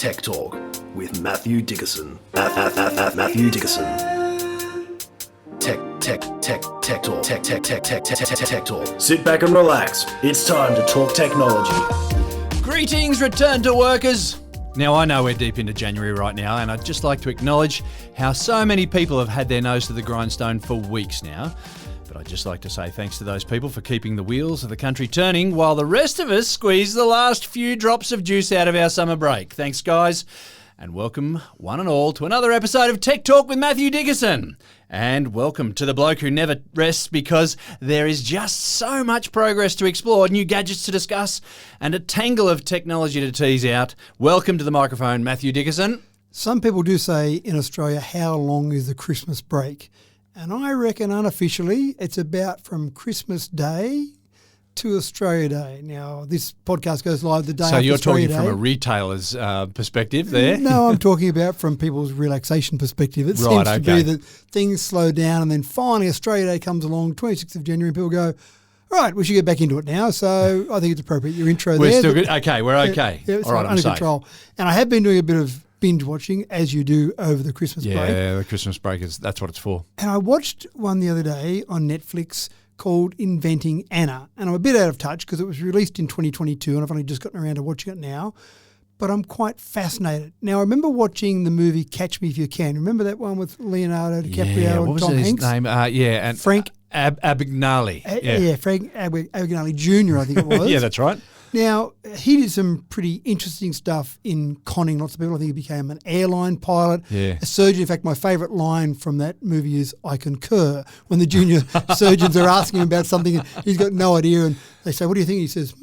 Tech Talk with Matthew Dickerson. Matthew Dickerson. Tech Talk. Sit back and relax. It's time to talk technology. Greetings, return to workers. Now, I know we're deep into January right now, and I'd just like to acknowledge how so many people have had their nose to the grindstone for weeks now. But I'd just like to say thanks to those people for keeping the wheels of the country turning while the rest of us squeeze the last few drops of juice out of our summer break. Thanks, guys. And welcome, one and all, to another episode of Tech Talk with Matthew Dickerson. And welcome to the bloke who never rests, because there is just so much progress to explore, new gadgets to discuss, and a tangle of technology to tease out. Welcome to the microphone, Matthew Dickerson. Some people do say in Australia, how long is the Christmas break? And I reckon unofficially it's about from Christmas Day to Australia Day. Now, this podcast goes live the day after Australia Day. So you're talking from a retailer's perspective there? No, I'm talking about from people's relaxation perspective. It seems to be that things slow down, and then finally Australia Day comes along, 26th of January, and people go, all right, we should get back into it now. So I think it's appropriate. Your intro we're there. Still good? Okay, we're okay. Yeah, all right, under control. And I have been doing a bit of binge watching, as you do over the Christmas break. Yeah, the Christmas break, that's what it's for. And I watched one the other day on Netflix called Inventing Anna. And I'm a bit out of touch because it was released in 2022 and I've only just gotten around to watching it now. But I'm quite fascinated. Now, I remember watching the movie Catch Me If You Can. Remember that one with Leonardo DiCaprio and Tom Hanks? What was his name? And Frank Abagnale. Frank Abagnale Jr., I think it was. Yeah, that's right. Now, he did some pretty interesting stuff in conning lots of people. I think he became an airline pilot, a surgeon. In fact, my favourite line from that movie is, "I concur," when the junior surgeons are asking him about something and he's got no idea, and they say, "What do you think?" He says,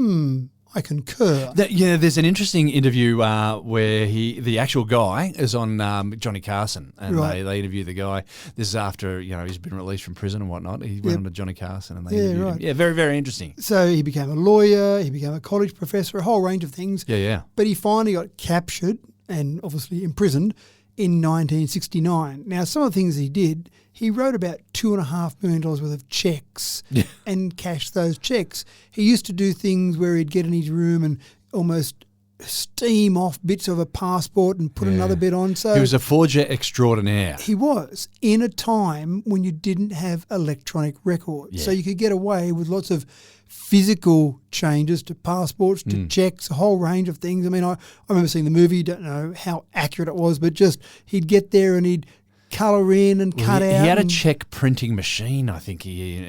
I concur. There's an interesting interview where the actual guy is on Johnny Carson, and they interview the guy. This is after he's been released from prison and whatnot. He went on to Johnny Carson and they interviewed him. Yeah, very, very interesting. So he became a lawyer, he became a college professor, a whole range of things. Yeah. But he finally got captured and obviously imprisoned in 1969. Now, some of the things he did, he wrote about $2.5 million worth of checks and cashed those checks. He used to do things where he'd get in his room and almost steam off bits of a passport and put another bit on. So he was a forger extraordinaire. He was, in a time when you didn't have electronic records. Yeah. So you could get away with lots of physical changes to passports, to checks, a whole range of things. I mean, I remember seeing the movie, don't know how accurate it was, but just he'd get there and he'd colour in and cut out. He had a check printing machine, I think he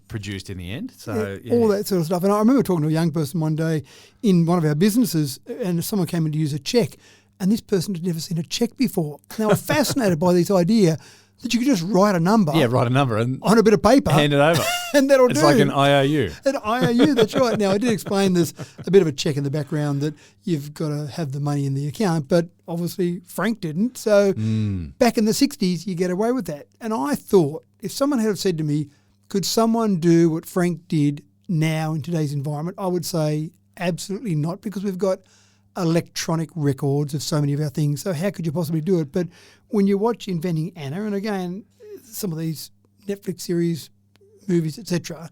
produced in the end. So all that sort of stuff. And I remember talking to a young person one day in one of our businesses, and someone came in to use a check, and this person had never seen a check before. And they were fascinated by this idea that you could just write a number. Yeah, write a number and on a bit of paper. Hand it over. And that'll do. It's like an IOU. An IOU, that's right. Now, I did explain there's a bit of a check in the background that you've got to have the money in the account, but obviously Frank didn't. So back in the 60s, you get away with that. And I thought, if someone had said to me, could someone do what Frank did now in today's environment, I would say absolutely not, because we've got electronic records of so many of our things. So how could you possibly do it? But when you watch Inventing Anna, and again, some of these Netflix series, movies, etc.,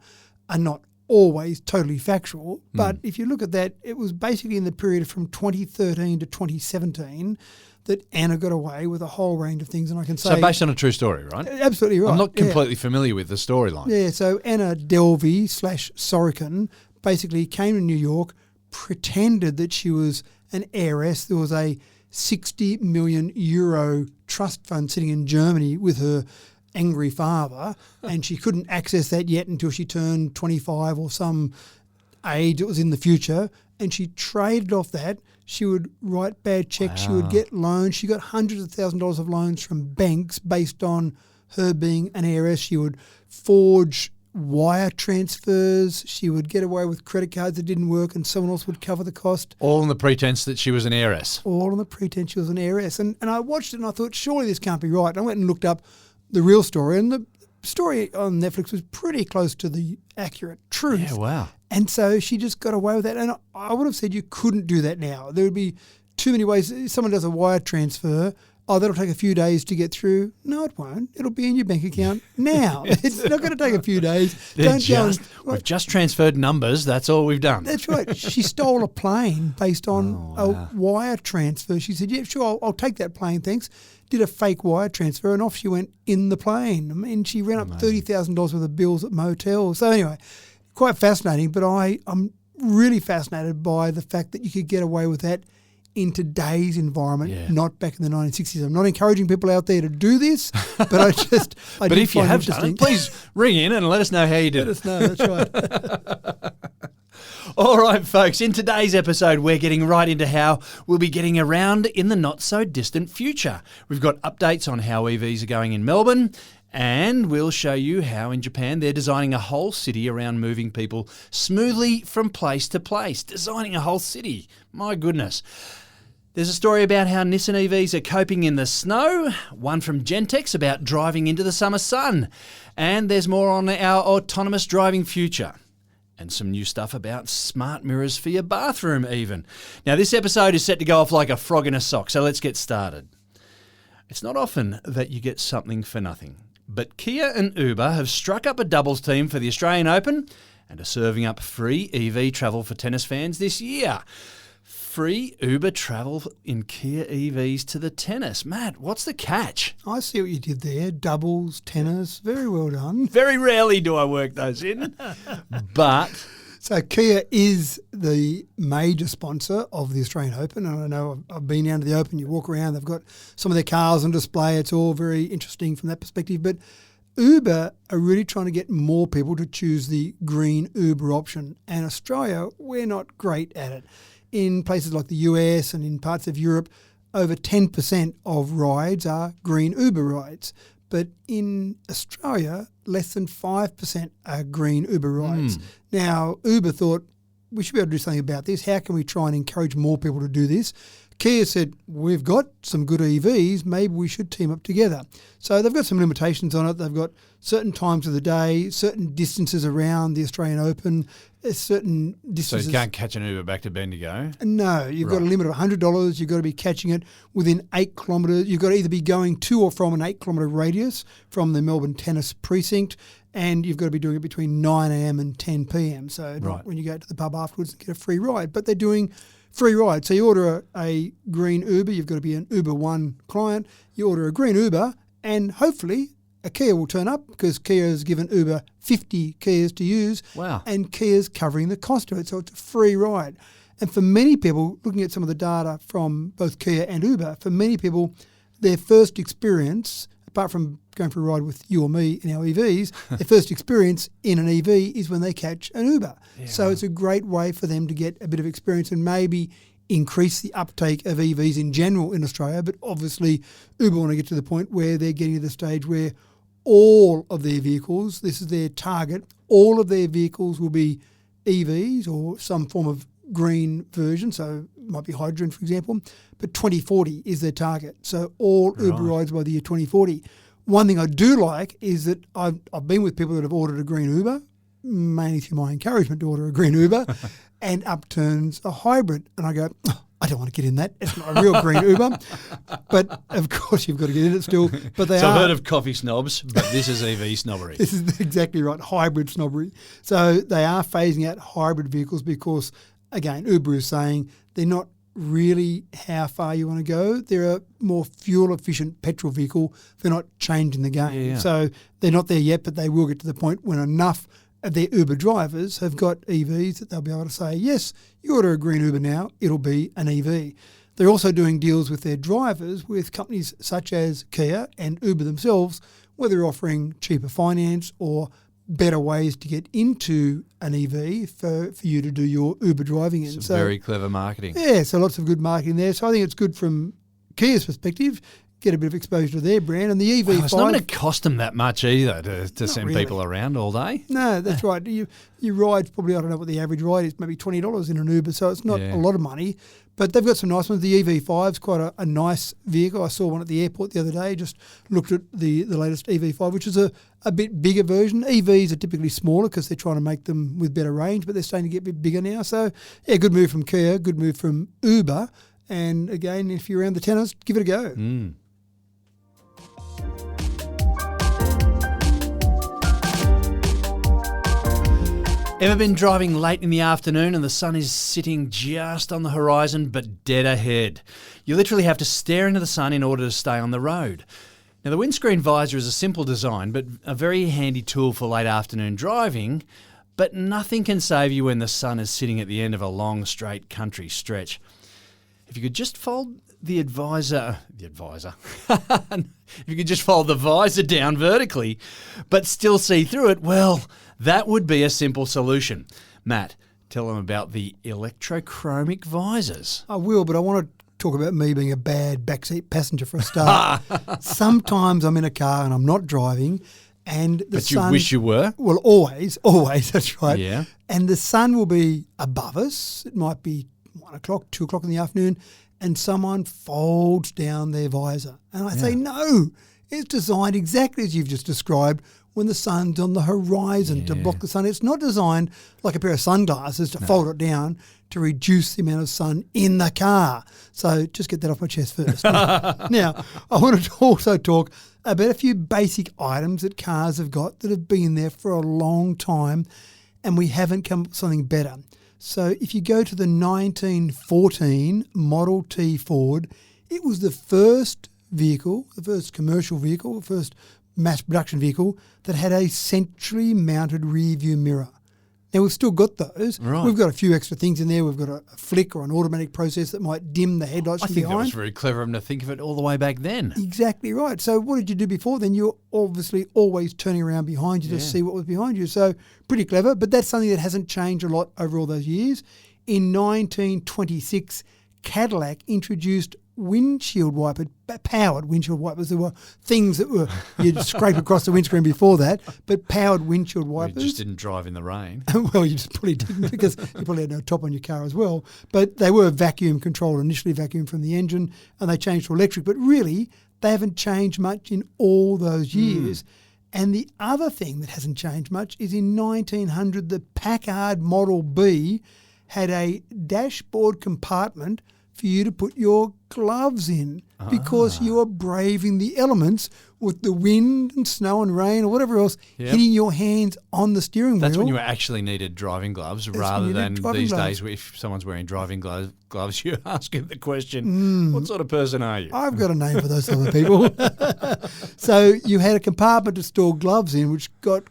are not always totally factual. But if you look at that, it was basically in the period from 2013 to 2017 that Anna got away with a whole range of things. And I can say... So based on a true story, right? Absolutely right. I'm not completely familiar with the storyline. Yeah, so Anna Delvey / Sorokin basically came to New York, pretended that she was an heiress. There was a 60 million euro trust fund sitting in Germany with her angry father, and she couldn't access that yet until she turned 25 or some age. It was in the future, and she traded off that. She would write bad checks. Wow. She would get loans. She got hundreds of thousands of dollars of loans from banks based on her being an heiress. She would forge wire transfers. She would get away with credit cards that didn't work and someone else would cover the cost. All on the pretense that she was an heiress. All on the pretense she was an heiress. And I watched it and I thought, surely this can't be right. And I went and looked up the real story, and the story on Netflix was pretty close to the accurate truth. Yeah, wow. And so she just got away with that. And I would have said you couldn't do that now. There would be too many ways. Someone does a wire transfer oh, that'll take a few days to get through. No, it won't. It'll be in your bank account now. It's not going to take a few days. We've just transferred numbers. That's all we've done. That's right. She stole a plane based on a wire transfer. She said, yeah, sure, I'll take that plane, thanks. Did a fake wire transfer and off she went in the plane. I mean, she ran up $30,000 worth of bills at motels. So anyway, quite fascinating, but I'm really fascinated by the fact that you could get away with that in today's environment, not back in the 1960s. I'm not encouraging people out there to do this, but but if you have done it, please ring in and let us know how you did it. Let us know, that's right. All right, folks, in today's episode, we're getting right into how we'll be getting around in the not-so-distant future. We've got updates on how EVs are going in Melbourne, and we'll show you how in Japan they're designing a whole city around moving people smoothly from place to place. Designing a whole city. My goodness. There's a story about how Nissan EVs are coping in the snow, one from Gentex about driving into the summer sun, and there's more on our autonomous driving future. And some new stuff about smart mirrors for your bathroom even. Now, this episode is set to go off like a frog in a sock, so let's get started. It's not often that you get something for nothing, but Kia and Uber have struck up a doubles team for the Australian Open and are serving up free EV travel for tennis fans this year. Free Uber travel in Kia EVs to the tennis. Matt, what's the catch? I see what you did there. Doubles, tennis, very well done. Very rarely do I work those in, but... So Kia is the major sponsor of the Australian Open, and I know I've been down to the Open. You walk around, they've got some of their cars on display. It's all very interesting from that perspective. But Uber are really trying to get more people to choose the green Uber option. And Australia, we're not great at it. In places like the US and in parts of Europe, over 10% of rides are green Uber rides. But in Australia, less than 5% are green Uber rides. Now, Uber thought, we should be able to do something about this. How can we try and encourage more people to do this? Kia said, we've got some good EVs, maybe we should team up together. So they've got some limitations on it. They've got certain times of the day, certain distances around the Australian Open, certain distances. So you can't catch an Uber back to Bendigo? No, you've got a limit of $100. You've got to be catching it within 8 kilometres. You've got to either be going to or from an 8-kilometre radius from the Melbourne Tennis Precinct, and you've got to be doing it between 9 a.m. and 10 p.m. So not when you go to the pub afterwards and get a free ride. But they're doing free ride. So you order a green Uber, you've got to be an Uber One client. You order a green Uber, and hopefully a Kia will turn up because Kia has given Uber 50 Kias to use. Wow. And Kia's covering the cost of it. So it's a free ride. And for many people, looking at some of the data from both Kia and Uber, for many people, their first experience, apart from going for a ride with you or me in our EVs, their first experience in an EV is when they catch an Uber. Yeah. So it's a great way for them to get a bit of experience and maybe increase the uptake of EVs in general in Australia. But obviously, Uber want to get to the point where they're getting to the stage where all of their vehicles, this is their target, all of their vehicles will be EVs or some form of green version, so it might be hydrogen, for example, but 2040 is their target. So all Uber rides by the year 2040. One thing I do like is that I've been with people that have ordered a green Uber, mainly through my encouragement to order a green Uber, and up turns a hybrid. And I go, I don't want to get in that. It's not a real green Uber. But, of course, you've got to get in it still. But I've heard of coffee snobs, but this is EV snobbery. This is exactly right, hybrid snobbery. So they are phasing out hybrid vehicles because, again, Uber is saying they're not really how far you want to go. They're a more fuel-efficient petrol vehicle. They're not changing the game. Yeah. So they're not there yet, but they will get to the point when enough of their Uber drivers have got EVs that they'll be able to say, yes, you order a green Uber now, it'll be an EV. They're also doing deals with their drivers with companies such as Kia and Uber themselves, where they're offering cheaper finance or better ways to get into an EV for you to do your Uber driving in. It's very clever marketing. Yeah, so lots of good marketing there. So I think it's good from Kia's perspective, get a bit of exposure to their brand. And the EV5... Well, it's not going to cost them that much either to send really. people around all day. No, that's right. Your ride's probably, I don't know what the average ride is, maybe $20 in an Uber, so it's not a lot of money. But they've got some nice ones. The EV5's quite a nice vehicle. I saw one at the airport the other day, just looked at the latest EV5, which is a bit bigger version. EVs are typically smaller because they're trying to make them with better range, but they're starting to get a bit bigger now. So, yeah, good move from Kia, good move from Uber. And, again, if you're around the tennis, give it a go. Ever been driving late in the afternoon and the sun is sitting just on the horizon but dead ahead? You literally have to stare into the sun in order to stay on the road. Now, the windscreen visor is a simple design but a very handy tool for late afternoon driving, but nothing can save you when the sun is sitting at the end of a long, straight country stretch. If you could just fold if you could just fold the visor down vertically but still see through it, well, that would be a simple solution. Matt, tell them about the electrochromic visors. I will, but I want to talk about me being a bad backseat passenger for a start. Sometimes I'm in a car and I'm not driving, and the sun... But you wish you were? Well, always, that's right. Yeah. And the sun will be above us. It might be 1 o'clock, 2 o'clock in the afternoon, and someone folds down their visor. And I say, no, it's designed exactly as you've just described, when the sun's on the horizon to block the sun. It's not designed like a pair of sunglasses to fold it down to reduce the amount of sun in the car. So just get that off my chest first. Now, I wanted to also talk about a few basic items that cars have got that have been there for a long time and we haven't come up with something better. So if you go to the 1914 Model T Ford, it was the first vehicle, the first commercial vehicle, the first mass production vehicle that had a centrally mounted rear view mirror. Now, we've still got those. Right. We've got a few extra things in there. We've got a flick or an automatic process that might dim the headlights I from think behind. that was very clever of them to think of it all the way back then. Exactly right. So what did you do before then? You're obviously always turning around behind you to see what was behind you. So pretty clever, but that's something that hasn't changed a lot over all those years. In 1926, Cadillac introduced powered windshield wipers. There were things that you'd scrape across the windscreen before that, but powered windshield wipers. You just didn't drive in the rain. Well, you just probably didn't because you probably had no top on your car as well. But they were vacuum controlled, initially vacuum from the engine, and they changed to electric. But really, they haven't changed much in all those years. And the other thing that hasn't changed much is in 1900, the Packard Model B had a dashboard compartment for you to put your gloves in because you are braving the elements with the wind and snow and rain or whatever else hitting your hands on the steering wheel. That's when you actually needed driving gloves rather than these days if someone's wearing driving gloves, you ask him the question, what sort of person are you? I've got a name for those sort of people. So you had a compartment to store gloves in which got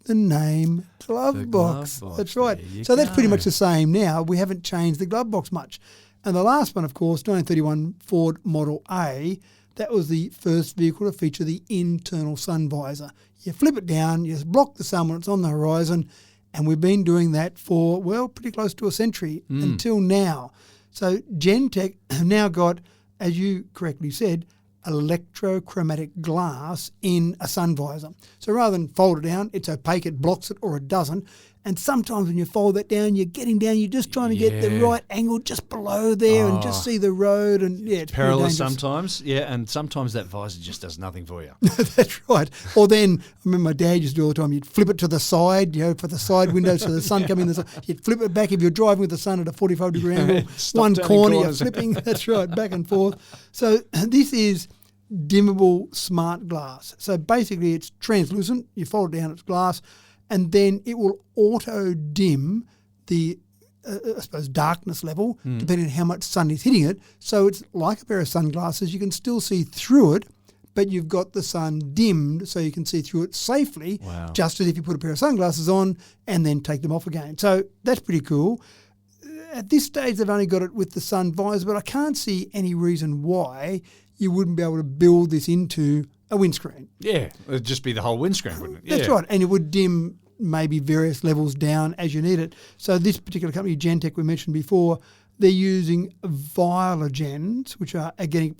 the name glove box. That's right. So that's pretty much the same now. We haven't changed the glove box much. And the last one, of course, 1931 Ford Model A, that was the first vehicle to feature the internal sun visor. You flip it down, you block the sun when it's on the horizon, and we've been doing that for, well, pretty close to a century until now. So Gentex have now got, as you correctly said, electrochromatic glass in a sun visor. So rather than fold it down, it's opaque, it blocks it or it doesn't. And sometimes when you fold that down, you're getting down, you're just trying to get the right angle just below there and just see the road. And it's perilous sometimes, and sometimes that visor just does nothing for you. That's right. Or then, I remember my dad used to do all the time, you'd flip it to the side, for the side window so the sun coming in the side. You'd flip it back if you're driving with the sun at a 45-degree angle. One corner, you're flipping, that's right, back and forth. So this is dimmable smart glass. So basically it's translucent, you fold it down, it's glass, and then it will auto-dim the, I suppose, darkness level, depending on how much sun is hitting it. So it's like a pair of sunglasses. You can still see through it, but you've got the sun dimmed so you can see through it safely, just as if you put a pair of sunglasses on and then take them off again. So that's pretty cool. At this stage, they've only got it with the sun visor, but I can't see any reason why you wouldn't be able to build this into a windscreen. Yeah, it'd just be the whole windscreen, wouldn't it? That's right, and it would dim maybe various levels down as you need it. So this particular company, Gentex, we mentioned before, they're using Violagens, which are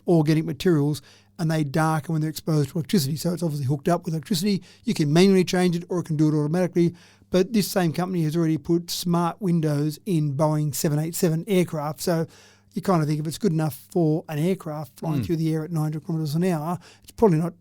organic materials, and they darken when they're exposed to electricity. So it's obviously hooked up with electricity. You can manually change it or it can do it automatically. But this same company has already put smart windows in Boeing 787 aircraft. So you kind of think if it's good enough for an aircraft flying through the air at 900 kilometres an hour, it's probably not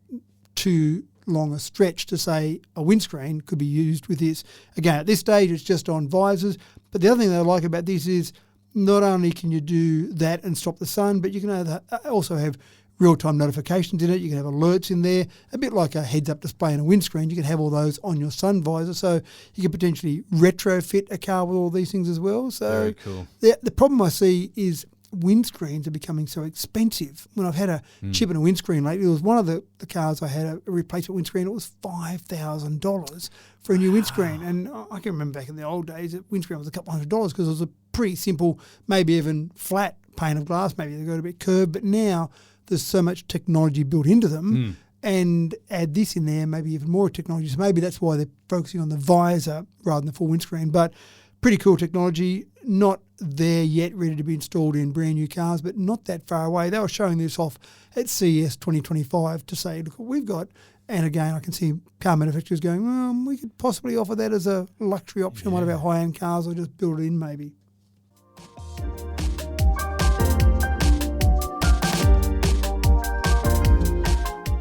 too long a stretch to say a windscreen could be used with this. Again, at this stage, it's just on visors. But the other thing that I like about this is not only can you do that and stop the sun, but you can also have real-time notifications in it. You can have alerts in there, a bit like a heads-up display on a windscreen. You can have all those on your sun visor, so you can potentially retrofit a car with all these things as well. So Very cool. the problem I see is windscreens are becoming so expensive. When I've had a chip in a windscreen lately, it was one of the cars I had a replacement windscreen. It was $5,000 for a new windscreen. And I can remember back in the old days, a windscreen was a couple $100 because it was a pretty simple, maybe even flat pane of glass. Maybe they got a bit curved. But now there's so much technology built into them. And add this in there, maybe even more technology. So maybe that's why they're focusing on the visor rather than the full windscreen. But pretty cool technology, not there yet, ready to be installed in brand new cars, but not that far away. They were showing this off at CES 2025 to say, look what we've got. And again, I can see car manufacturers going, well, we could possibly offer that as a luxury option on one of our high-end cars, or just build it in maybe.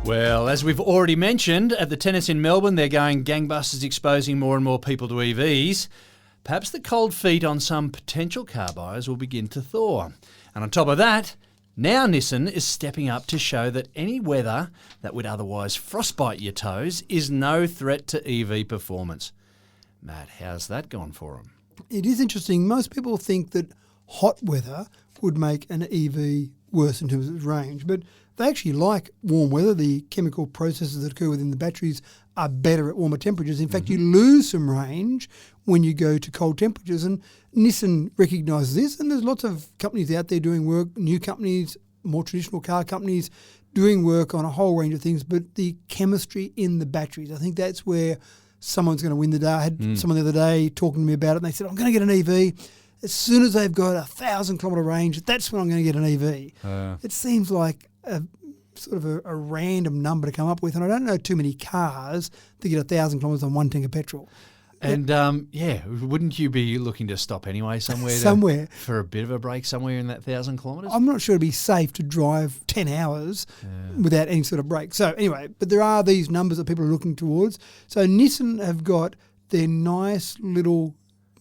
Well, as we've already mentioned, at the tennis in Melbourne, they're going gangbusters, exposing more and more people to EVs. Perhaps the cold feet on some potential car buyers will begin to thaw. And on top of that, now Nissan is stepping up to show that any weather that would otherwise frostbite your toes is no threat to EV performance. Matt, how's that gone for them? It is interesting. Most people think that hot weather would make an EV worse in terms of its range, but they actually like warm weather. The chemical processes that occur within the batteries are better at warmer temperatures. In fact, you lose some range when you go to cold temperatures, and Nissan recognises this, and there's lots of companies out there doing work, new companies, more traditional car companies, doing work on a whole range of things, but the chemistry in the batteries, I think that's where someone's going to win the day. I had someone the other day talking to me about it, and they said, I'm going to get an EV. As soon as they've got 1,000-kilometre range, that's when I'm going to get an EV. It seems like a random number to come up with, and I don't know too many cars that get 1,000 kilometres on one tank of petrol. And wouldn't you be looking to stop anyway somewhere? Somewhere. For a bit of a break somewhere in that 1,000 kilometres? I'm not sure it'd be safe to drive 10 hours without any sort of break. So anyway, but there are these numbers that people are looking towards. So Nissan have got their nice little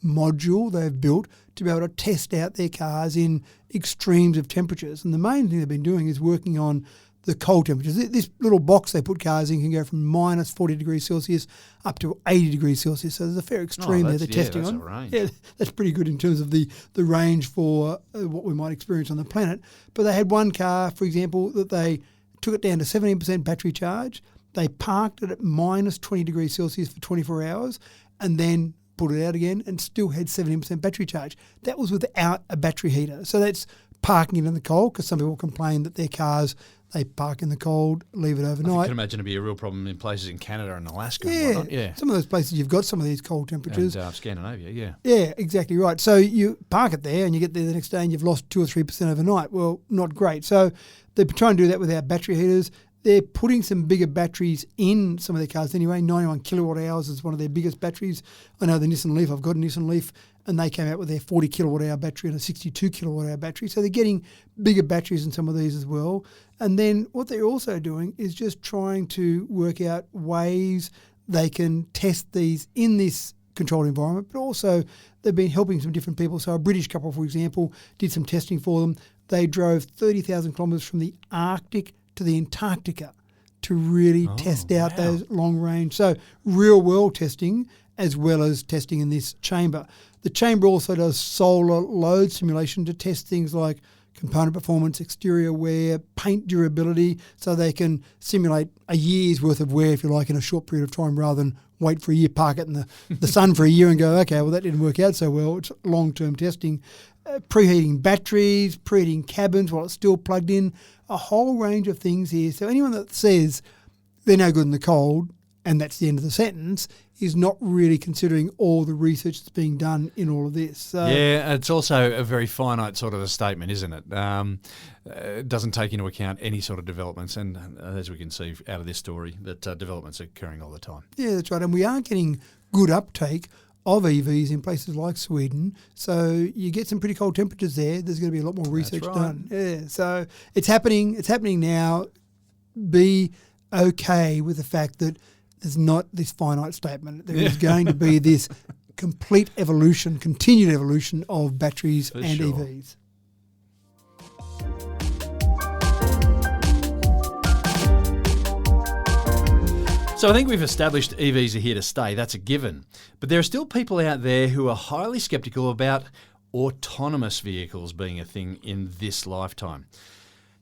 module they've built to be able to test out their cars in extremes of temperatures. And the main thing they've been doing is working on the cold temperatures. This little box they put cars in can go from minus 40 degrees Celsius up to 80 degrees Celsius. So there's a fair extreme there they're testing on. Range. Yeah, that's pretty good in terms of the range for what we might experience on the planet. But they had one car, for example, that they took it down to 17% battery charge. They parked it at minus 20 degrees Celsius for 24 hours and then pulled it out again and still had 17% battery charge. That was without a battery heater. So that's parking it in the cold, because some people complain that their cars, they park in the cold, leave it overnight. I can imagine it'd be a real problem in places in Canada and Alaska and Yeah, whatnot. Yeah. some of those places you've got some of these cold temperatures. And Scandinavia, yeah. Yeah, exactly right. So you park it there and you get there the next day and you've lost 2 or 3% overnight. Well, not great. So they're trying to do that without battery heaters. They're putting some bigger batteries in some of their cars anyway. 91 kilowatt hours is one of their biggest batteries. I know the Nissan Leaf, I've got a Nissan Leaf, and they came out with their 40 kilowatt hour battery and a 62 kilowatt hour battery. So they're getting bigger batteries in some of these as well. And then what they're also doing is just trying to work out ways they can test these in this controlled environment, but also they've been helping some different people. So a British couple, for example, did some testing for them. They drove 30,000 kilometres from the Arctic to the Antarctica to really test out those long range. So real world testing as well as testing in this chamber. The chamber also does solar load simulation to test things like component performance, exterior wear, paint durability, so they can simulate a year's worth of wear, if you like, in a short period of time rather than wait for a year, park it in the sun for a year and go, okay, well, that didn't work out so well. It's long-term testing. Preheating batteries, preheating cabins while it's still plugged in, a whole range of things here. So anyone that says they're no good in the cold and that's the end of the sentence is not really considering all the research that's being done in all of this. So, yeah, it's also a very finite sort of a statement, isn't it? It doesn't take into account any sort of developments, and as we can see out of this story, that developments are occurring all the time. Yeah, that's right. And we are getting good uptake of EVs in places like Sweden. So you get some pretty cold temperatures there. There's going to be a lot more research done. Yeah, so it's happening. It's happening now. Be okay with the fact that there's not this finite statement. There is going to be this complete evolution, continued evolution of batteries and EVs. So I think we've established EVs are here to stay. That's a given. But there are still people out there who are highly sceptical about autonomous vehicles being a thing in this lifetime.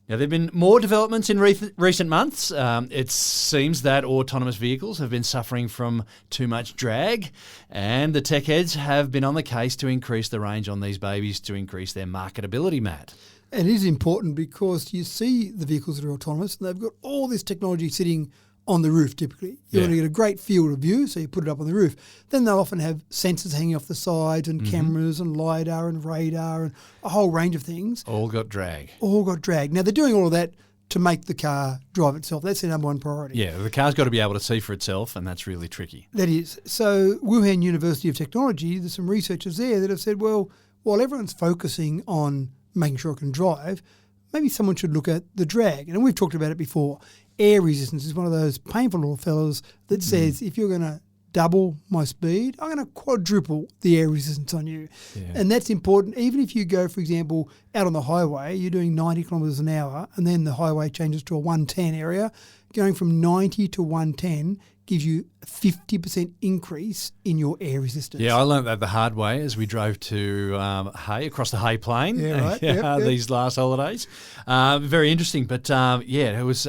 Now, there have been more developments in recent months. It seems that autonomous vehicles have been suffering from too much drag, and the tech heads have been on the case to increase the range on these babies to increase their marketability, Matt. And it is important because you see the vehicles that are autonomous and they've got all this technology sitting on the roof typically. You want to get a great field of view, so you put it up on the roof. Then they'll often have sensors hanging off the sides and cameras and LiDAR and radar and a whole range of things. All got drag. Now, they're doing all of that to make the car drive itself. That's their number one priority. Yeah, the car's got to be able to see for itself, and that's really tricky. That is. So Wuhan University of Technology, there's some researchers there that have said, well, while everyone's focusing on making sure it can drive, maybe someone should look at the drag. And we've talked about it before. Air resistance is one of those painful little fellas that says, if you're going to double my speed, I'm going to quadruple the air resistance on you. Yeah. And that's important. Even if you go, for example, out on the highway, you're doing 90 kilometres an hour and then the highway changes to a 110 area, going from 90 to 110 gives you a 50% increase in your air resistance. Yeah, I learned that the hard way as we drove to Hay, across the Hay Plain these last holidays. Very interesting, but it was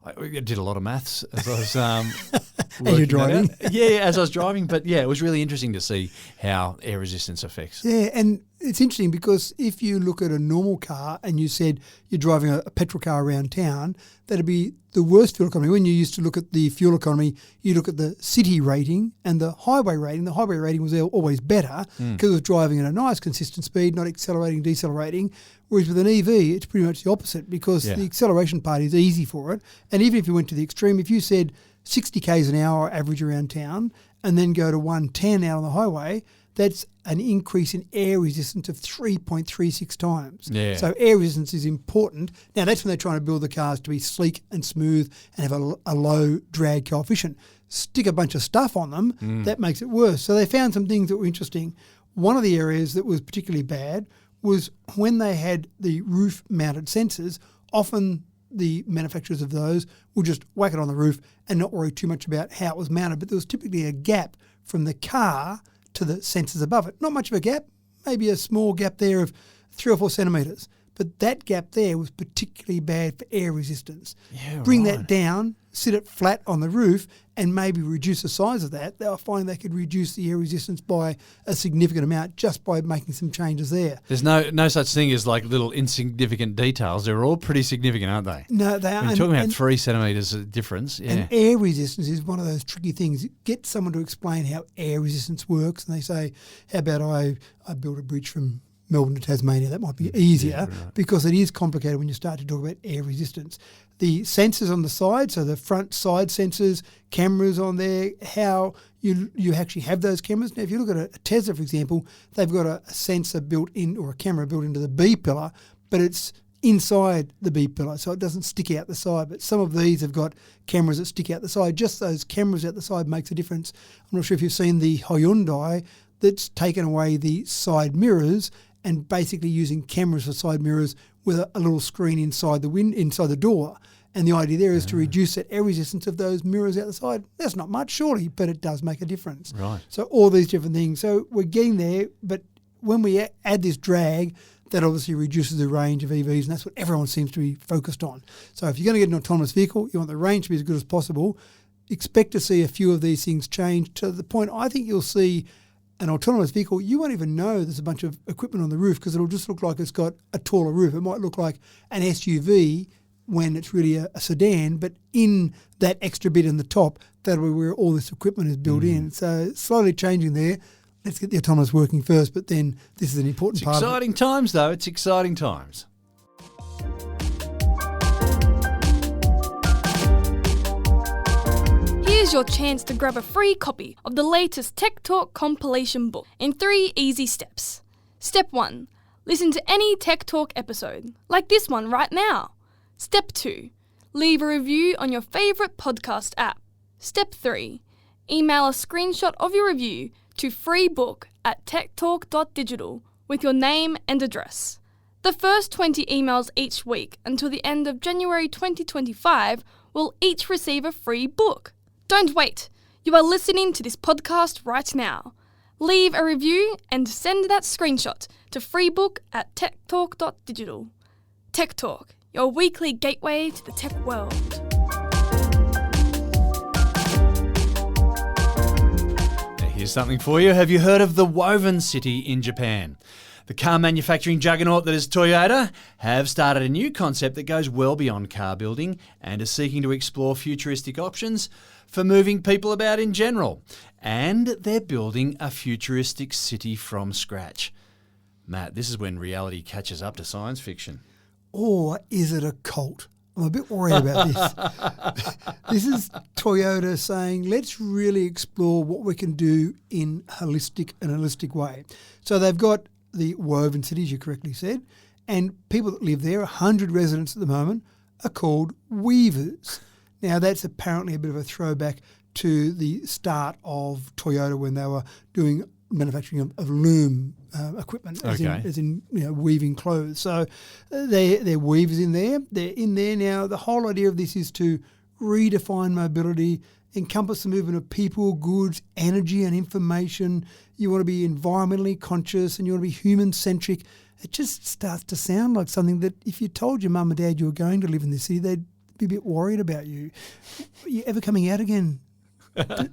I did a lot of maths as I was as you're driving. As I was driving, but it was really interesting to see how air resistance affects. Yeah, and it's interesting because if you look at a normal car and you said you're driving a petrol car around town, that'd be the worst fuel economy. When you used to look at the fuel economy, you look at the city rating and the highway rating. The highway rating was always better because it was driving at a nice consistent speed, not accelerating, decelerating. Whereas with an EV, it's pretty much the opposite because the acceleration part is easy for it. And even if you went to the extreme, if you said 60 k's an hour average around town and then go to 110 out on the highway, that's an increase in air resistance of 3.36 times. Yeah. So air resistance is important. Now, that's when they're trying to build the cars to be sleek and smooth and have a low drag coefficient. Stick a bunch of stuff on them, that makes it worse. So they found some things that were interesting. One of the areas that was particularly bad was when they had the roof-mounted sensors, often the manufacturers of those would just whack it on the roof and not worry too much about how it was mounted. But there was typically a gap from the car to the sensors above it. Not much of a gap, maybe a small gap there of 3 or 4 centimetres. But that gap there was particularly bad for air resistance. Bring that down, sit it flat on the roof and maybe reduce the size of that. They'll find they could reduce the air resistance by a significant amount just by making some changes there. There's no such thing as like little insignificant details. They're all pretty significant, aren't they? No, they are. We're talking about 3 centimetres of difference. Yeah. And air resistance is one of those tricky things. Get someone to explain how air resistance works and they say, how about I build a bridge from Melbourne to Tasmania. That might be easier because it is complicated when you start to talk about air resistance. The sensors on the side, so the front side sensors, cameras on there, how you actually have those cameras. Now, if you look at a Tesla, for example, they've got a sensor built in or a camera built into the B pillar, but it's inside the B pillar, so it doesn't stick out the side. But some of these have got cameras that stick out the side. Just those cameras out the side makes a difference. I'm not sure if you've seen the Hyundai that's taken away the side mirrors and basically using cameras for side mirrors with a little screen inside the door. And the idea there is to reduce that air resistance of those mirrors out the side. That's not much, surely, but it does make a difference. Right. So all these different things. So we're getting there, but when we add this drag, that obviously reduces the range of EVs, and that's what everyone seems to be focused on. So if you're going to get an autonomous vehicle, you want the range to be as good as possible. Expect to see a few of these things change to the point I think you'll see an autonomous vehicle, you won't even know there's a bunch of equipment on the roof because it'll just look like it's got a taller roof. It might look like an SUV when it's really a sedan, but in that extra bit in the top, that'll be where all this equipment is built in. So slowly changing there. Let's get the autonomous working first, but then this is an important part of it. It's exciting times, though. It's exciting times. Here's your chance to grab a free copy of the latest Tech Talk compilation book in 3 easy steps. Step 1. Listen to any Tech Talk episode, like this one right now. Step 2. Leave a review on your favourite podcast app. Step 3. Email a screenshot of your review to freebook@techtalk.digital with your name and address. The first 20 emails each week until the end of January 2025 will each receive a free book. Don't wait. You are listening to this podcast right now. Leave a review and send that screenshot to freebook@techtalk.digital. Tech Talk, your weekly gateway to the tech world. Here's something for you. Have you heard of the Woven City in Japan? The car manufacturing juggernaut that is Toyota have started a new concept that goes well beyond car building and is seeking to explore futuristic options for moving people about in general. And they're building a futuristic city from scratch. Matt, this is when reality catches up to science fiction. Or is it a cult? I'm a bit worried about this. This is Toyota saying, let's really explore what we can do in an holistic way. So they've got the Woven City, as you correctly said, and people that live there, 100 residents at the moment, are called weavers. Now, that's apparently a bit of a throwback to the start of Toyota when they were doing manufacturing of loom equipment, as in weaving clothes. So they're weavers in there. They're in there now. The whole idea of this is to redefine mobility, encompass the movement of people, goods, energy and information. You want to be environmentally conscious and you want to be human-centric. It just starts to sound like something that if you told your mum and dad you were going to live in this city, they'd be a bit worried about you. Are you ever coming out again,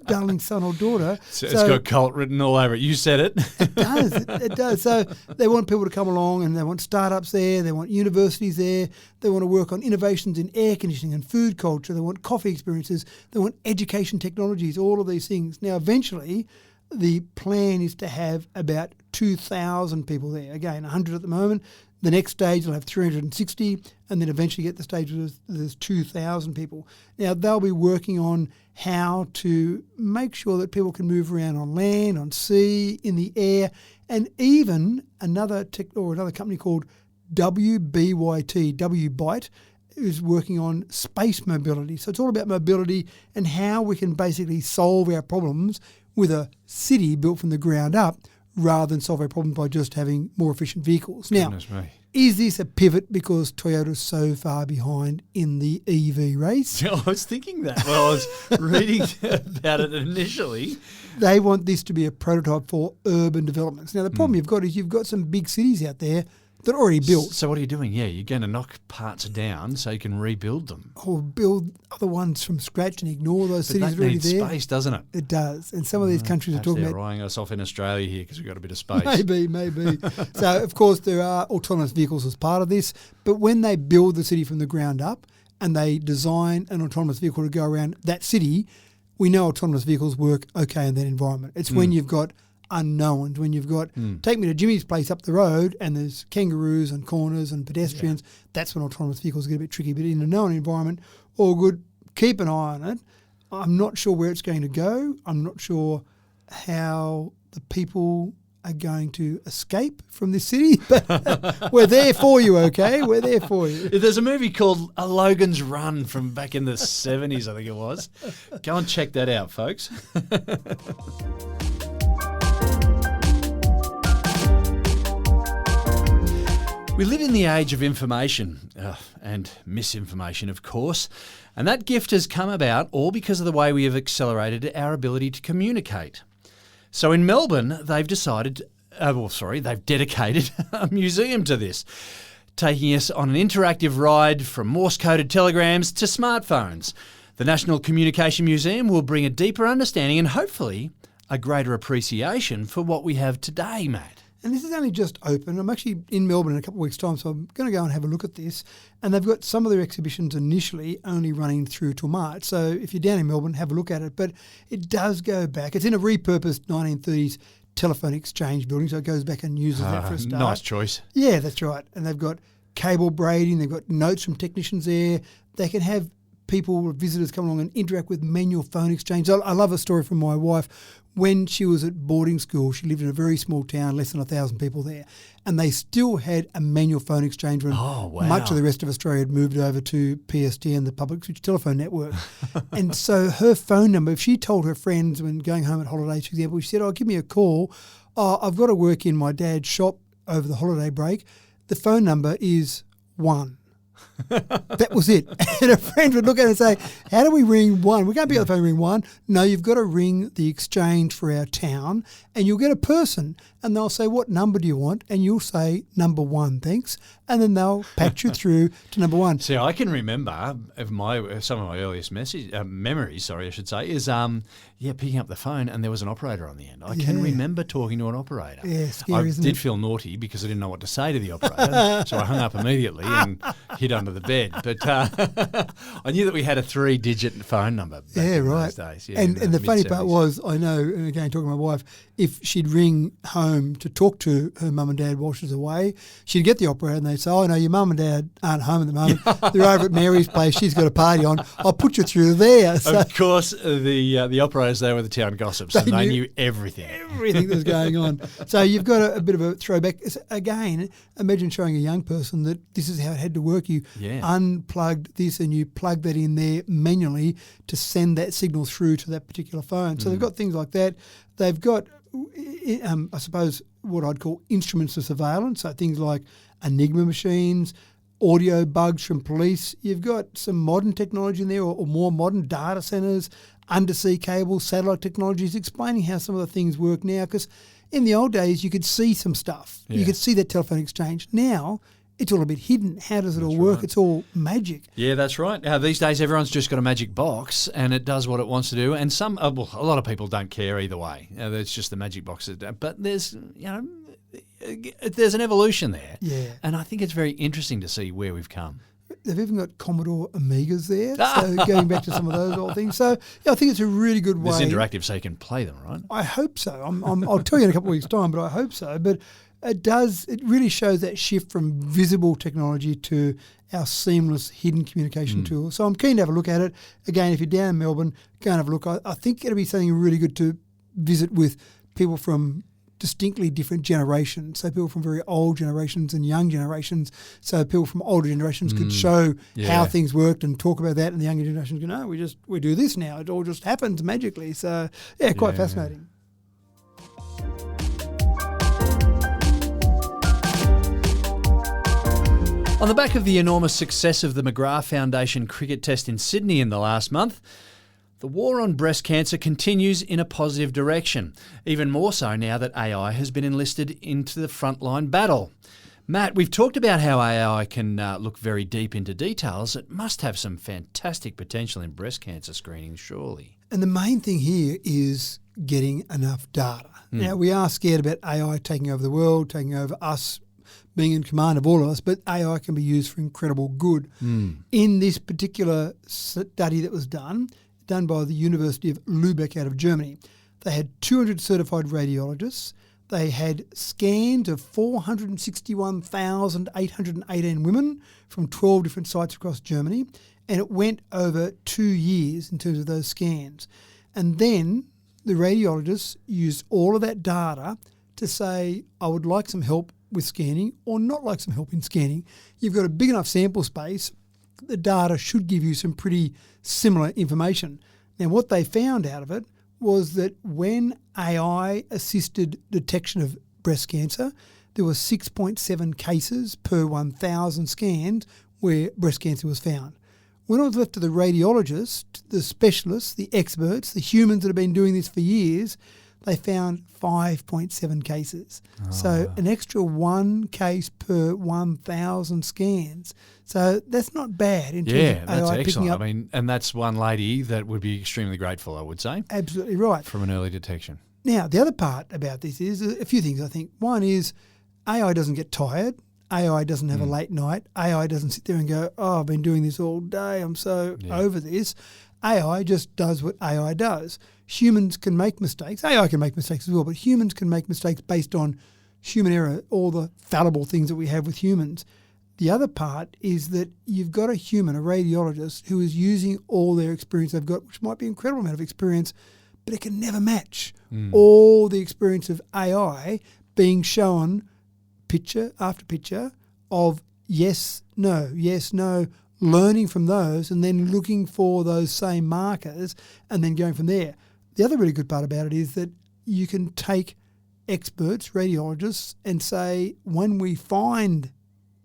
darling son or daughter? So it's got cult written all over it. You said it. It does. It does. So they want people to come along and they want startups there. They want universities there. They want to work on innovations in air conditioning and food culture. They want coffee experiences. They want education technologies, all of these things. Now, eventually, the plan is to have about 2,000 people there. Again, 100 at the moment. The next stage will have 360 and then eventually get the stage where there's 2,000 people. Now, they'll be working on how to make sure that people can move around on land, on sea, in the air, and even another company called WBYT, is working on space mobility. So it's all about mobility and how we can basically solve our problems with a city built from the ground up rather than solve our problem by just having more efficient vehicles. Now, is this a pivot because Toyota's so far behind in the EV race? I was thinking that when I was reading about it initially. They want this to be a prototype for urban developments. Now, the problem you've got some big cities out there that are already built. So what are you doing? Yeah, you're going to knock parts down so you can rebuild them. Or build other ones from scratch and ignore those cities that are already there. That needs space, doesn't it? It does. And some of these countries are talking they're about... eyeing us off in Australia here because we've got a bit of space. Maybe. So, of course, there are autonomous vehicles as part of this. But when they build the city from the ground up and they design an autonomous vehicle to go around that city, we know autonomous vehicles work okay in that environment. It's when you've got unknowns, when you've got, take me to Jimmy's place up the road and there's kangaroos and corners and pedestrians, that's when autonomous vehicles get a bit tricky. But in a known environment, all good, keep an eye on it. I'm not sure where it's going to go. I'm not sure how the people are going to escape from this city, but we're there for you, okay? We're there for you. There's a movie called A Logan's Run from back in the 70s, I think it was. Go and check that out, folks. We live in the age of information and misinformation, of course, and that gift has come about all because of the way we have accelerated our ability to communicate. So in Melbourne, they've dedicated a museum to this, taking us on an interactive ride from Morse-coded telegrams to smartphones. The National Communication Museum will bring a deeper understanding and hopefully a greater appreciation for what we have today, Matt. And this is only just open. I'm actually in Melbourne in a couple of weeks' time, so I'm going to go and have a look at this. And they've got some of their exhibitions initially only running through till March. So if you're down in Melbourne, have a look at it. But it does go back. It's in a repurposed 1930s telephone exchange building, so it goes back and uses that for a start. Nice choice. Yeah, that's right. And they've got cable braiding. They've got notes from technicians there. They can have people, visitors come along and interact with manual phone exchange. I love a story from my wife. When she was at boarding school, she lived in a very small town, less than 1,000 people there, and they still had a manual phone exchange when much of the rest of Australia had moved over to PSTN, the public switch telephone network. And so her phone number, if she told her friends when going home at holidays, for example, she said, give me a call. I've got to work in my dad's shop over the holiday break. the phone number is 1. That was it. And a friend would look at it and say, how do we ring 1? We can't pick up the phone and ring 1. No, you've got to ring the exchange for our town and you'll get a person and they'll say, what number do you want? And you'll say, number 1, thanks. And then they'll patch you through to number 1. See, I can remember some of my earliest memories, is picking up the phone and there was an operator on the end. I can remember talking to an operator. Yeah, scary, isn't it? I did feel naughty because I didn't know what to say to the operator, so I hung up immediately and hid under the bed. But I knew that we had a 3-digit phone number back in those days. Yeah, and the funny mid-70s. part was, I know, and again, talking to my wife, if she'd ring home to talk to her mum and dad while she was away, she'd get the operator and they'd say, oh, no, your mum and dad aren't home at the moment. They're over at Mary's place. She's got a party on. I'll put you through there. So of course, the operators there were the town gossips and they knew everything. Everything that was going on. So you've got a bit of a throwback. Again, imagine showing a young person that this is how it had to work. You unplugged this and you plugged that in there manually to send that signal through to that particular phone. So they've got things like that. They've got, I suppose, what I'd call instruments of surveillance. So things like Enigma machines, audio bugs from police. You've got some modern technology in there or more modern data centres, undersea cables, satellite technologies, explaining how some of the things work now. Because in the old days, you could see some stuff. Yeah. You could see that telephone exchange. Now, it's all a bit hidden. How does it all work? Right. It's all magic. Yeah, that's right. These days, everyone's just got a magic box and it does what it wants to do. And a lot of people don't care either way. It's just the magic box. But there's an evolution there. Yeah. And I think it's very interesting to see where we've come. They've even got Commodore Amigas there, so going back to some of those old things. So I think it's a really good way. It's interactive, so you can play them, right? I hope so. I'll tell you in a couple of weeks' time, but I hope so. But it really shows that shift from visible technology to our seamless hidden communication tool. So I'm keen to have a look at it. Again, if you're down in Melbourne, go and have a look. I think it'll be something really good to visit with people from distinctly different generations. So people from very old generations and young generations. So people from older generations could show how things worked and talk about that, and the younger generations go, no, we do this now. It all just happens magically. So quite fascinating. On the back of the enormous success of the McGrath Foundation cricket test in Sydney in the last month, the war on breast cancer continues in a positive direction, even more so now that AI has been enlisted into the frontline battle. Matt, we've talked about how AI can look very deep into details. It must have some fantastic potential in breast cancer screening, surely. And the main thing here is getting enough data. Now, we are scared about AI taking over the world, taking over us, being in command of all of us, but AI can be used for incredible good. In this particular study that was done by the University of Lübeck out of Germany, they had 200 certified radiologists. They had scans of 461,818 women from 12 different sites across Germany, and it went over 2 years in terms of those scans. And then the radiologists used all of that data to say, I would like some help with scanning or not like some help in scanning. You've got a big enough sample space, the data should give you some pretty similar information. Now, what they found out of it was that when AI assisted detection of breast cancer, there were 6.7 cases per 1,000 scans where breast cancer was found. When it was left to the radiologists, the specialists, the experts, the humans that have been doing this for years, they found 5.7 cases. So an extra 1 case per 1,000 scans. So that's not bad in terms of AI that's excellent. picking up. I mean, and that's one lady that would be extremely grateful, I would say. Absolutely right. From an early detection. Now, the other part about this is a few things, I think. One is AI doesn't get tired. AI doesn't have a late night. AI doesn't sit there and go, I've been doing this all day. I'm so over this. AI just does what AI does. Humans can make mistakes. AI can make mistakes as well, but humans can make mistakes based on human error, all the fallible things that we have with humans. The other part is that you've got a human, a radiologist, who is using all their experience they've got, which might be an incredible amount of experience, but it can never match all the experience of AI being shown picture after picture of yes, no, learning from those and then looking for those same markers and then going from there. The other really good part about it is that you can take experts, radiologists, and say, when we find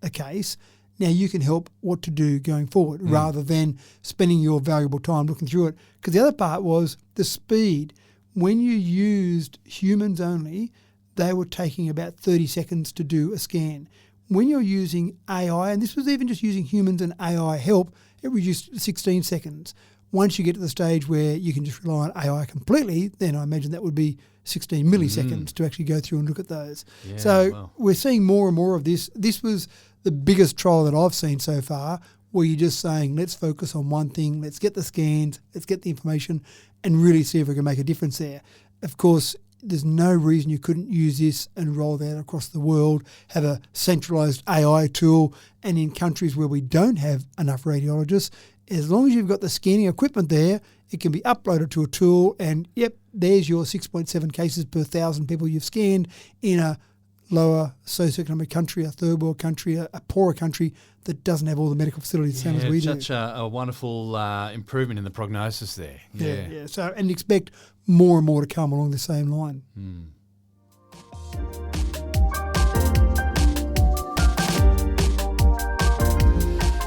a case, now you can help what to do going forward rather than spending your valuable time looking through it. Because the other part was the speed. When you used humans only, they were taking about 30 seconds to do a scan. When you're using AI, and this was even just using humans and AI help, it reduced to 16 seconds. Once you get to the stage where you can just rely on AI completely, then I imagine that would be 16 milliseconds to actually go through and look at those. Yeah, so wow. we're seeing more and more of this. This was the biggest trial that I've seen so far, where you're just saying, let's focus on one thing, let's get the scans, let's get the information, and really see if we can make a difference there. Of course, there's no reason you couldn't use this and roll that across the world, have a centralised AI tool, and in countries where we don't have enough radiologists, as long as you've got the scanning equipment there, it can be uploaded to a tool and, yep, there's your 6.7 cases per 1,000 people you've scanned in a lower socioeconomic country, a third world country, a poorer country that doesn't have all the medical facilities the same as we do. Such a wonderful improvement in the prognosis there. Yeah. So, and expect more and more to come along the same line.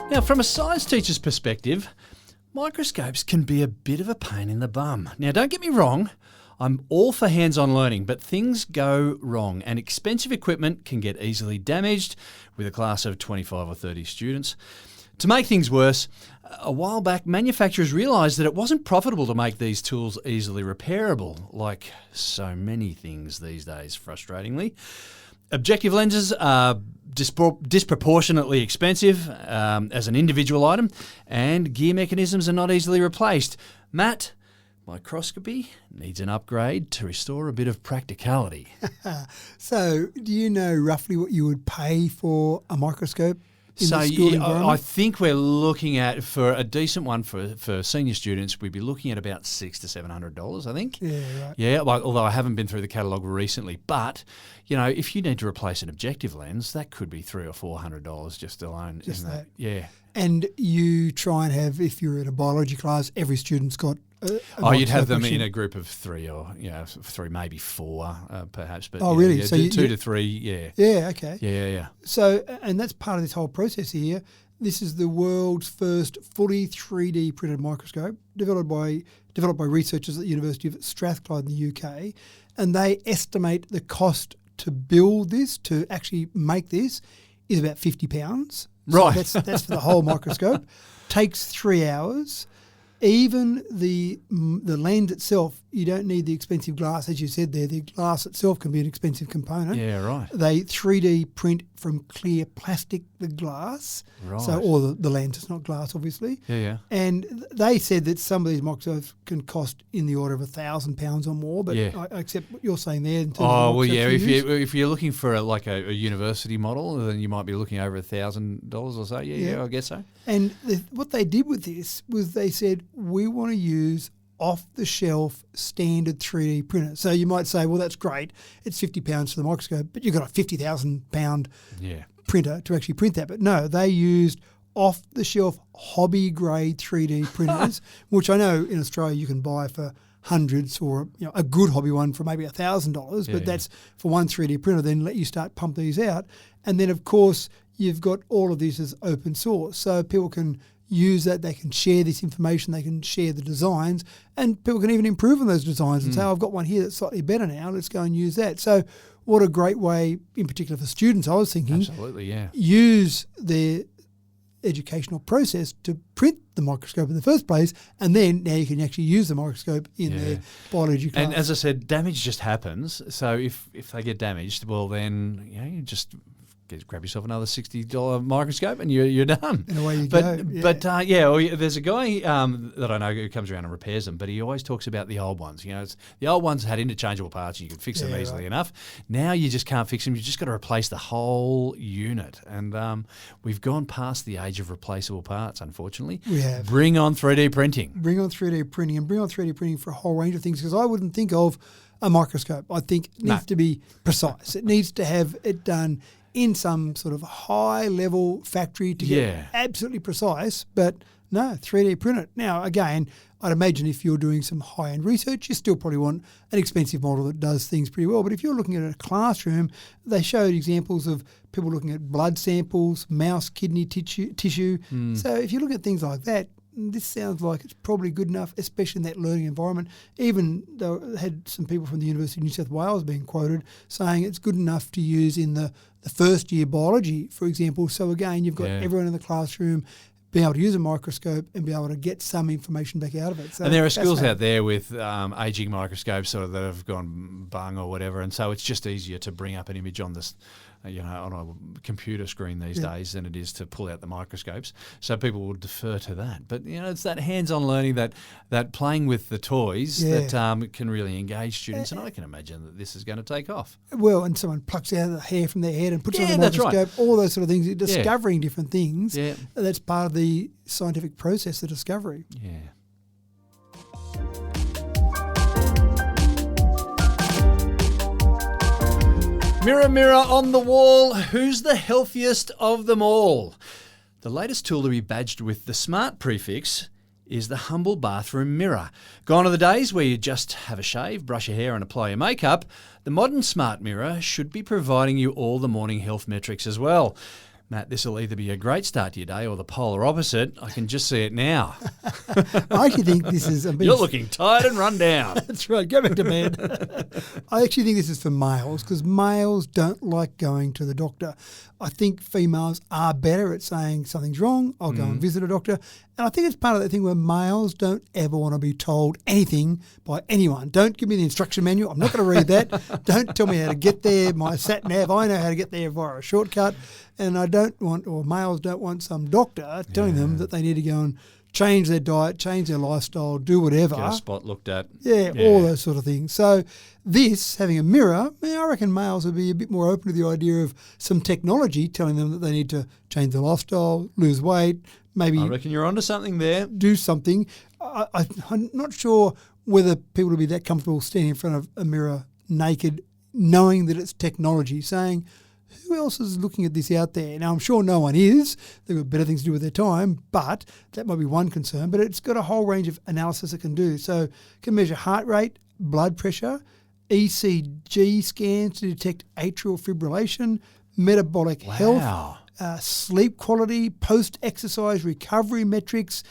Now, from a science teacher's perspective, microscopes can be a bit of a pain in the bum. Now, don't get me wrong, I'm all for hands-on learning, but things go wrong and expensive equipment can get easily damaged with a class of 25 or 30 students. To make things worse, a while back, manufacturers realised that it wasn't profitable to make these tools easily repairable, like so many things these days, frustratingly. Objective lenses are disproportionately expensive as an individual item, and gear mechanisms are not easily replaced. Matt, microscopy needs an upgrade to restore a bit of practicality. So, do you know roughly what you would pay for a microscope in the school environment? I think we're looking at, for a decent one for senior students, we'd be looking at about $600 to $700, I think. Yeah, right. Yeah, although I haven't been through the catalogue recently. But, if you need to replace an objective lens, that could be $300 or $400 just alone, Just isn't that. it? Yeah. And you try and have, if you're in a biology class, every student's got a You'd have them microscope in a group of three or, three, maybe four, perhaps. But Oh, really? So two to three, yeah. Yeah, okay. Yeah. So, and that's part of this whole process here. This is the world's first fully 3D printed microscope developed by researchers at the University of Strathclyde in the UK. And they estimate the cost to build this, to actually make this, is about £50. Right. So that's for the whole microscope. Takes 3 hours. Even the lens itself, you don't need the expensive glass. As you said there, the glass itself can be an expensive component. Yeah, right. They 3D print from clear plastic the glass. Right. So, or the lens, it's not glass, obviously. Yeah. And they said that some of these microscopes can cost in the order of £1,000 or more. But Yeah. I accept what you're saying there. In terms of Oh, well, microscopes yeah. you use. If you're looking for a university model, then you might be looking over $1,000 or so. Yeah, I guess so. And what they did with this was they said, we want to use off-the-shelf standard 3D printer. So you might say, well, that's great. It's £50 for the microscope, but you've got a £50,000 printer to actually print that. But no, they used off-the-shelf hobby-grade 3D printers, which I know in Australia you can buy for hundreds, or a good hobby one for maybe $1,000. But that's for one 3D printer. Then let you start pump these out, and then of course you've got all of this as open source, so people can use that, they can share this information, they can share the designs, and people can even improve on those designs and say, I've got one here that's slightly better now, let's go and use that. So what a great way, in particular for students, I was thinking, Absolutely, yeah. use their educational process to print the microscope in the first place, and then now you can actually use the microscope in their biology class. And as I said, damage just happens. So if they get damaged, well then you just grab yourself another $60 microscope and you're done. And away you go. Yeah. But there's a guy that I know who comes around and repairs them, but he always talks about the old ones. The old ones had interchangeable parts and you could fix them easily enough. Now you just can't fix them. You've just got to replace the whole unit. And we've gone past the age of replaceable parts, unfortunately. We have. Bring on 3D printing. Bring on 3D printing, and bring on 3D printing for a whole range of things, because I wouldn't think of a microscope. I think it needs to be precise. It needs to have it done in some sort of high-level factory to get absolutely precise, but no, 3D print it. Now, again, I'd imagine if you're doing some high-end research, you still probably want an expensive model that does things pretty well. But if you're looking at a classroom, they showed examples of people looking at blood samples, mouse kidney tissue. So if you look at things like that, this sounds like it's probably good enough, especially in that learning environment. Even though I had some people from the University of New South Wales being quoted saying it's good enough to use in the first year biology, for example. So again, you've got everyone in the classroom being able to use a microscope and be able to get some information back out of it. So and there are schools out there with aging microscopes sort of that have gone bung or whatever, and so it's just easier to bring up an image on this, on a computer screen these days than it is to pull out the microscopes. So people will defer to that. But it's that hands-on learning, that playing with the toys that can really engage students, and I can imagine that this is going to take off. Well, and someone plucks out the hair from their head and puts it on the microscope, all those sort of things, discovering different things. Yeah. That's part of the scientific process of discovery. Yeah. Mirror, mirror on the wall, who's the healthiest of them all? The latest tool to be badged with the smart prefix is the humble bathroom mirror. Gone are the days where you just have a shave, brush your hair and apply your makeup. The modern smart mirror should be providing you all the morning health metrics as well. Matt, this will either be a great start to your day or the polar opposite. I can just see it now. I actually think this is... You're looking tired and run down. That's right. Go back to bed. I actually think this is for males because males don't like going to the doctor. I think females are better at saying something's wrong. I'll go and visit a doctor. And I think it's part of that thing where males don't ever want to be told anything by anyone. Don't give me the instruction manual. I'm not going to read that. Don't tell me how to get there. My sat nav, I know how to get there via a shortcut. And males don't want some doctor telling them that they need to go and change their diet, change their lifestyle, do whatever. Get a spot looked at. Yeah, all those sort of things. So this, having a mirror, I reckon males would be a bit more open to the idea of some technology telling them that they need to change their lifestyle, lose weight, maybe... I reckon you're onto something there. Do something. I'm not sure whether people would be that comfortable standing in front of a mirror naked, knowing that it's technology, saying... Who else is looking at this out there? Now, I'm sure no one is. They've got better things to do with their time, but that might be one concern. But it's got a whole range of analysis it can do. So it can measure heart rate, blood pressure, ECG scans to detect atrial fibrillation, metabolic health, sleep quality, post-exercise recovery metrics,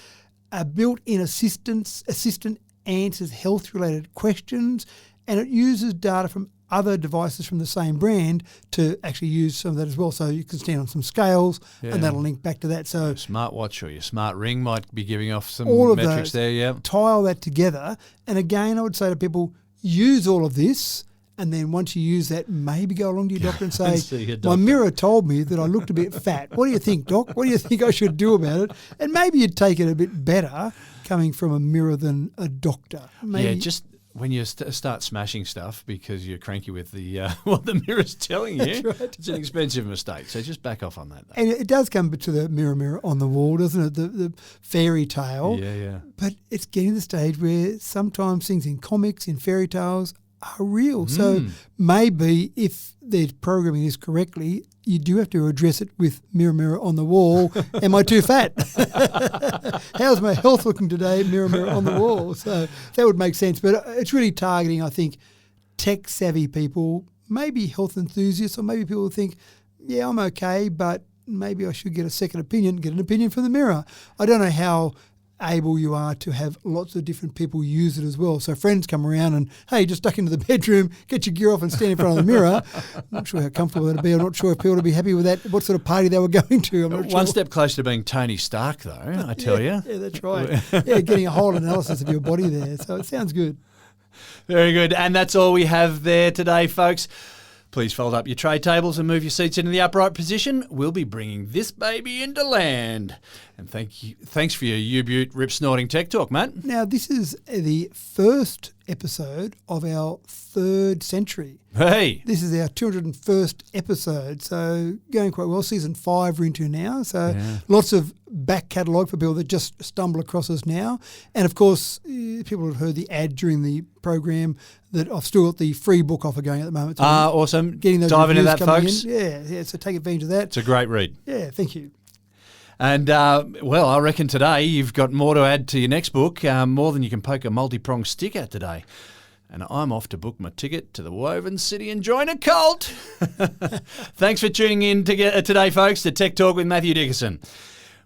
a built-in assistant answers health-related questions, and it uses data from other devices from the same brand to actually use some of that as well. So you can stand on some scales and that'll link back to that. So your smartwatch or your smart ring might be giving off some all of metrics those, there, Tile that together. And again, I would say to people, use all of this. And then once you use that, maybe go along to your doctor and say, my mirror told me that I looked a bit fat. What do you think, Doc? What do you think I should do about it? And maybe you'd take it a bit better coming from a mirror than a doctor. Maybe, just... When you start smashing stuff because you're cranky with the what the mirror's telling you, it's an expensive mistake. So just back off on that. Though. And it does come to the mirror on the wall, doesn't it? The fairy tale. Yeah. But it's getting to the stage where sometimes things in comics, in fairy tales, are real. So maybe if they're programming this correctly, you do have to address it with mirror on the wall. Am I too fat? How's my health looking today? Mirror on the wall. So that would make sense. But it's really targeting, I think, tech-savvy people, maybe health enthusiasts, or maybe people who think, yeah, I'm okay, but maybe I should get a second opinion, get an opinion from the mirror. I don't know how able you are to have lots of different people use it as well. So friends come around and, hey, just duck into the bedroom, get your gear off and stand in front of the mirror. I'm not sure how comfortable that'd be. I'm not sure if people would be happy with that, what sort of party they were going to. I'm not One sure. step closer to being Tony Stark, though, I tell you. Yeah, that's right. Getting a whole analysis of your body there. So it sounds good. Very good. And that's all we have there today, folks. Please fold up your tray tables and move your seats into the upright position. We'll be bringing this baby into land. And thanks for your U-Butte rip snorting tech talk, Matt. Now, this is the first episode of our third century. Hey! This is our 201st episode, so going quite well. Season 5 we're into now, so lots of back catalogue for people that just stumble across us now. And of course, people have heard the ad during the program that I've still got the free book offer going at the moment. So awesome. Getting those Dive into reviews that, coming folks. in. Yeah, so take advantage of that. It's a great read. Yeah, thank you. And, well, I reckon today you've got more to add to your next book, more than you can poke a multi-pronged stick at today. And I'm off to book my ticket to the Woven City and join a cult. Thanks for tuning in today, folks, to Tech Talk with Matthew Dickerson.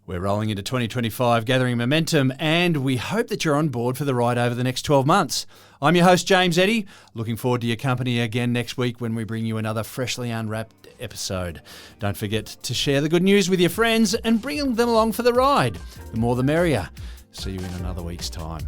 We're rolling into 2025, gathering momentum, and we hope that you're on board for the ride over the next 12 months. I'm your host, James Eddy. Looking forward to your company again next week when we bring you another freshly unwrapped episode. Don't forget to share the good news with your friends and bring them along for the ride. The more the merrier. See you in another week's time.